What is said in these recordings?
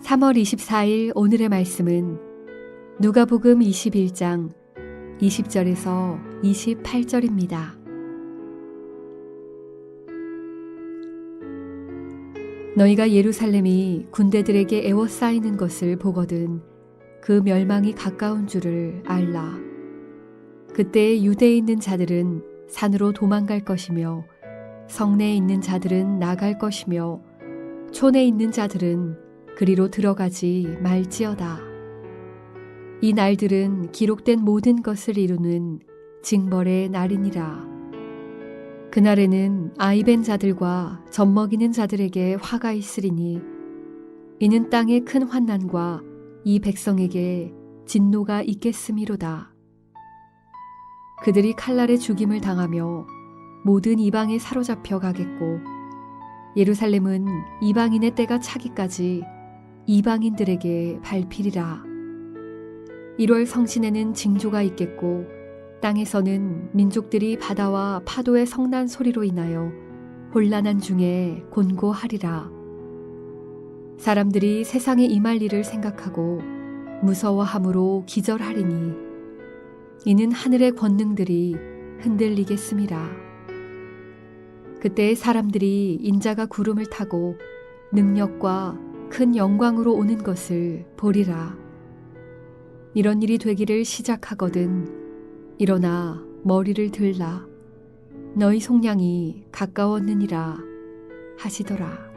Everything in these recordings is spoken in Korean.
3월 24일 오늘의 말씀은 누가복음 21장 20절에서 28절입니다. 너희가 예루살렘이 군대들에게 에워싸이는 것을 보거든 그 멸망이 가까운 줄을 알라. 그때 유대에 있는 자들은 산으로 도망갈 것이며 성내에 있는 자들은 나갈 것이며 촌에 있는 자들은 그리로 들어가지 말지어다. 이 날들은 기록된 모든 것을 이루는 징벌의 날이니라. 그날에는 아이벤 자들과 젖먹이는 자들에게 화가 있으리니 이는 땅의 큰 환난과 이 백성에게 진노가 있겠음이로다. 그들이 칼날에 죽임을 당하며 모든 이방에 사로잡혀 가겠고 예루살렘은 이방인의 때가 차기까지 이방인들에게 밟히리라. 1월 성신에는 징조가 있겠고 땅에서는 민족들이 바다와 파도의 성난 소리로 인하여 혼란한 중에 곤고하리라. 사람들이 세상에 임할 일을 생각하고 무서워함으로 기절하리니 이는 하늘의 권능들이 흔들리겠음이라. 그때 사람들이 인자가 구름을 타고 능력과 큰 영광으로 오는 것을 보리라. 이런 일이 되기를 시작하거든 일어나 머리를 들라. 너희 속량이 가까웠느니라 하시더라.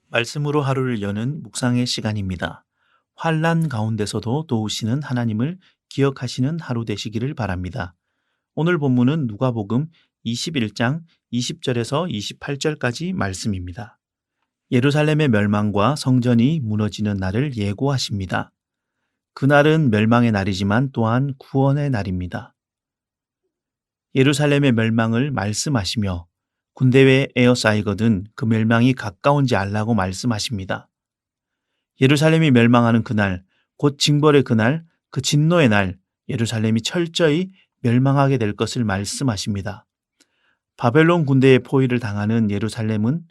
말씀으로 하루를 여는 묵상의 시간입니다. 환난 가운데서도 도우시는 하나님을 기억하시는 하루 되시기를 바랍니다. 오늘 본문은 누가복음 21장 20절에서 28절까지 말씀입니다. 예루살렘의 멸망과 성전이 무너지는 날을 예고하십니다. 그날은 멸망의 날이지만 또한 구원의 날입니다. 예루살렘의 멸망을 말씀하시며 군대에 에워싸이거든 그 멸망이 가까운지 알라고 말씀하십니다. 예루살렘이 멸망하는 그날, 곧 징벌의 그날, 그 진노의 날, 예루살렘이 철저히 멸망하게 될 것을 말씀하십니다. 바벨론 군대의 포위를 당하는 예루살렘은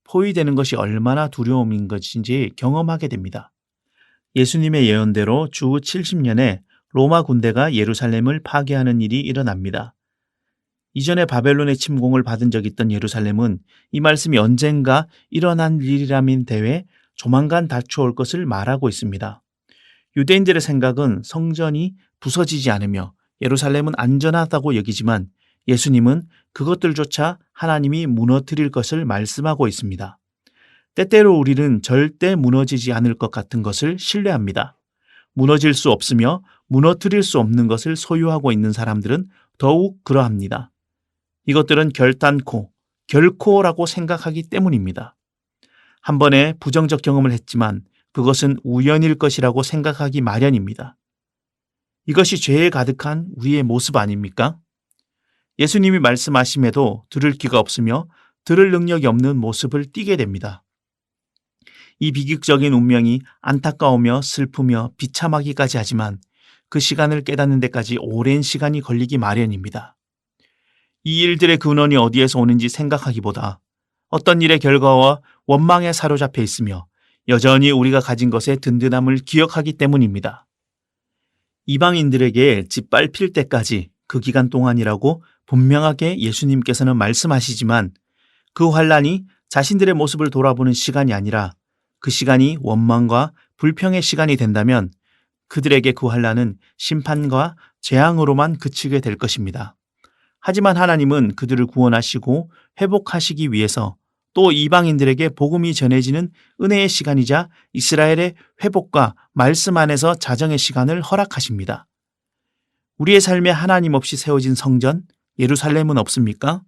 포위되는 것이 얼마나 두려움인 것인지 경험하게 됩니다. 예수님의 예언대로 주 70년에 로마 군대가 예루살렘을 파괴하는 일이 일어납니다. 이전에 바벨론의 침공을 받은 적이 있던 예루살렘은 이 말씀이 언젠가 일어난 일이라민 대외 조만간 닥쳐올 것을 말하고 있습니다. 유대인들의 생각은 성전이 부서지지 않으며 예루살렘은 안전하다고 여기지만 예수님은 그것들조차 하나님이 무너뜨릴 것을 말씀하고 있습니다. 때때로 우리는 절대 무너지지 않을 것 같은 것을 신뢰합니다. 무너질 수 없으며 무너뜨릴 수 없는 것을 소유하고 있는 사람들은 더욱 그러합니다. 이것들은 결단코, 결코라고 생각하기 때문입니다. 한 번에 부정적 경험을 했지만 그것은 우연일 것이라고 생각하기 마련입니다. 이것이 죄에 가득한 우리의 모습 아닙니까? 예수님이 말씀하심에도 들을 귀가 없으며 들을 능력이 없는 모습을 띠게 됩니다. 이 비극적인 운명이 안타까우며 슬프며 비참하기까지 하지만 그 시간을 깨닫는 데까지 오랜 시간이 걸리기 마련입니다. 이 일들의 근원이 어디에서 오는지 생각하기보다 어떤 일의 결과와 원망에 사로잡혀 있으며 여전히 우리가 가진 것의 든든함을 기억하기 때문입니다. 이방인들에게 짓밟힐 때까지 그 기간 동안이라고 분명하게 예수님께서는 말씀하시지만 그 환난이 자신들의 모습을 돌아보는 시간이 아니라 그 시간이 원망과 불평의 시간이 된다면 그들에게 그 환난은 심판과 재앙으로만 그치게 될 것입니다. 하지만 하나님은 그들을 구원하시고 회복하시기 위해서 또 이방인들에게 복음이 전해지는 은혜의 시간이자 이스라엘의 회복과 말씀 안에서 자정의 시간을 허락하십니다. 우리의 삶에 하나님 없이 세워진 성전, 예루살렘은 없습니까?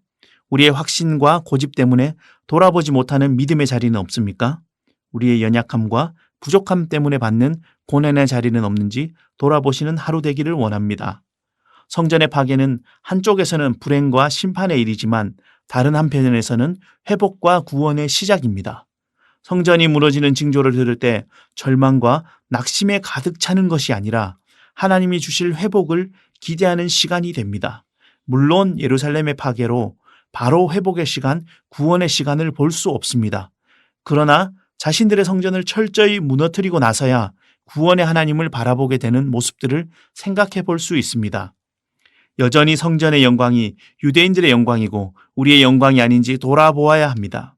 우리의 확신과 고집 때문에 돌아보지 못하는 믿음의 자리는 없습니까? 우리의 연약함과 부족함 때문에 받는 고난의 자리는 없는지 돌아보시는 하루 되기를 원합니다. 성전의 파괴는 한쪽에서는 불행과 심판의 일이지만 다른 한편에서는 회복과 구원의 시작입니다. 성전이 무너지는 징조를 들을 때 절망과 낙심에 가득 차는 것이 아니라 하나님이 주실 회복을 기대하는 시간이 됩니다. 물론 예루살렘의 파괴로 바로 회복의 시간, 구원의 시간을 볼 수 없습니다. 그러나 자신들의 성전을 철저히 무너뜨리고 나서야 구원의 하나님을 바라보게 되는 모습들을 생각해 볼 수 있습니다. 여전히 성전의 영광이 유대인들의 영광이고 우리의 영광이 아닌지 돌아보아야 합니다.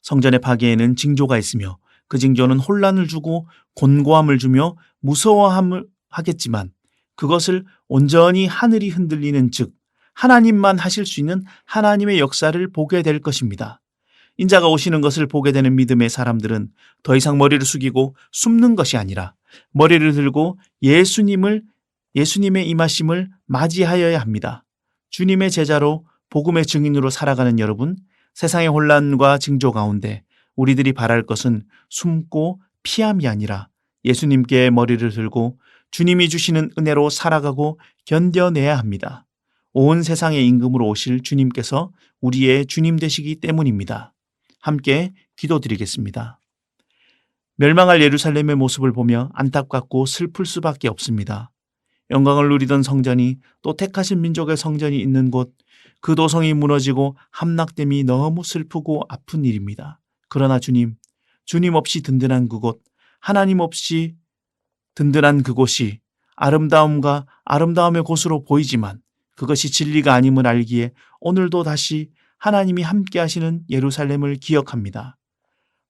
성전의 파괴에는 징조가 있으며 그 징조는 혼란을 주고 곤고함을 주며 무서워함을 하겠지만 그것을 온전히 하늘이 흔들리는 즉 하나님만 하실 수 있는 하나님의 역사를 보게 될 것입니다. 인자가 오시는 것을 보게 되는 믿음의 사람들은 더 이상 머리를 숙이고 숨는 것이 아니라 머리를 들고 예수님의 임하심을 맞이하여야 합니다. 주님의 제자로 복음의 증인으로 살아가는 여러분, 세상의 혼란과 징조 가운데 우리들이 바랄 것은 숨고 피함이 아니라 예수님께 머리를 들고 주님이 주시는 은혜로 살아가고 견뎌내야 합니다. 온 세상의 임금으로 오실 주님께서 우리의 주님 되시기 때문입니다. 함께 기도드리겠습니다. 멸망할 예루살렘의 모습을 보며 안타깝고 슬플 수밖에 없습니다. 영광을 누리던 성전이 또 택하신 민족의 성전이 있는 곳, 그 도성이 무너지고 함락됨이 너무 슬프고 아픈 일입니다. 그러나 주님 없이 든든한 그곳, 하나님 없이 든든한 그곳이 아름다움의 곳으로 보이지만 그것이 진리가 아님을 알기에 오늘도 다시 하나님이 함께 하시는 예루살렘을 기억합니다.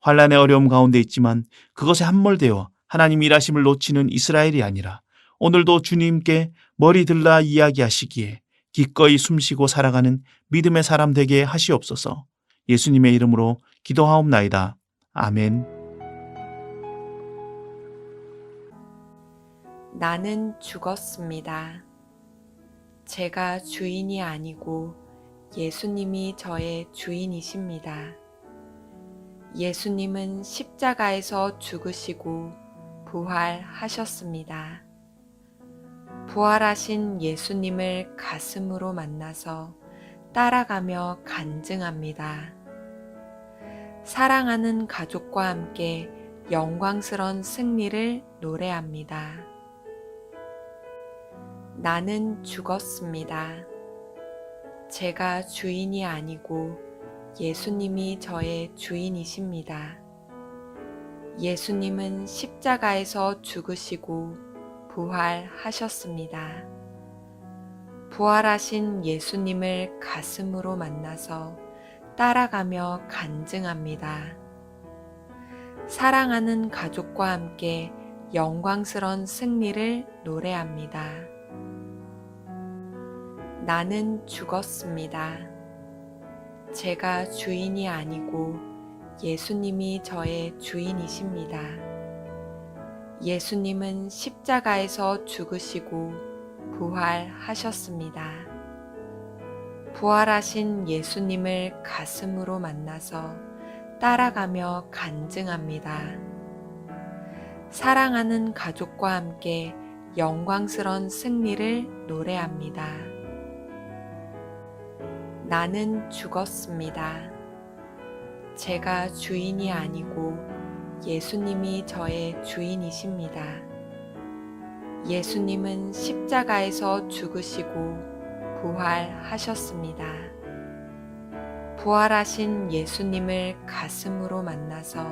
환란의 어려움 가운데 있지만 그것에 함몰되어 하나님 일하심을 놓치는 이스라엘이 아니라 오늘도 주님께 머리 들라 이야기하시기에 기꺼이 숨쉬고 살아가는 믿음의 사람 되게 하시옵소서. 예수님의 이름으로 기도하옵나이다. 아멘. 나는 죽었습니다. 제가 주인이 아니고 예수님이 저의 주인이십니다. 예수님은 십자가에서 죽으시고 부활하셨습니다. 부활하신 예수님을 가슴으로 만나서 따라가며 간증합니다. 사랑하는 가족과 함께 영광스런 승리를 노래합니다. 나는 죽었습니다. 제가 주인이 아니고 예수님이 저의 주인이십니다. 예수님은 십자가에서 죽으시고 부활하셨습니다. 부활하신 예수님을 가슴으로 만나서 따라가며 간증합니다. 사랑하는 가족과 함께 영광스런 승리를 노래합니다. 나는 죽었습니다. 제가 주인이 아니고 예수님이 저의 주인이십니다. 예수님은 십자가에서 죽으시고 부활하셨습니다. 부활하신 예수님을 가슴으로 만나서 따라가며 간증합니다. 사랑하는 가족과 함께 영광스런 승리를 노래합니다. 나는 죽었습니다. 제가 주인이 아니고 예수님이 저의 주인이십니다. 예수님은 십자가에서 죽으시고 부활하셨습니다. 부활하신 예수님을 가슴으로 만나서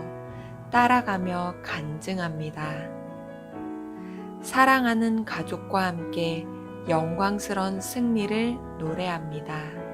따라가며 간증합니다. 사랑하는 가족과 함께 영광스런 승리를 노래합니다.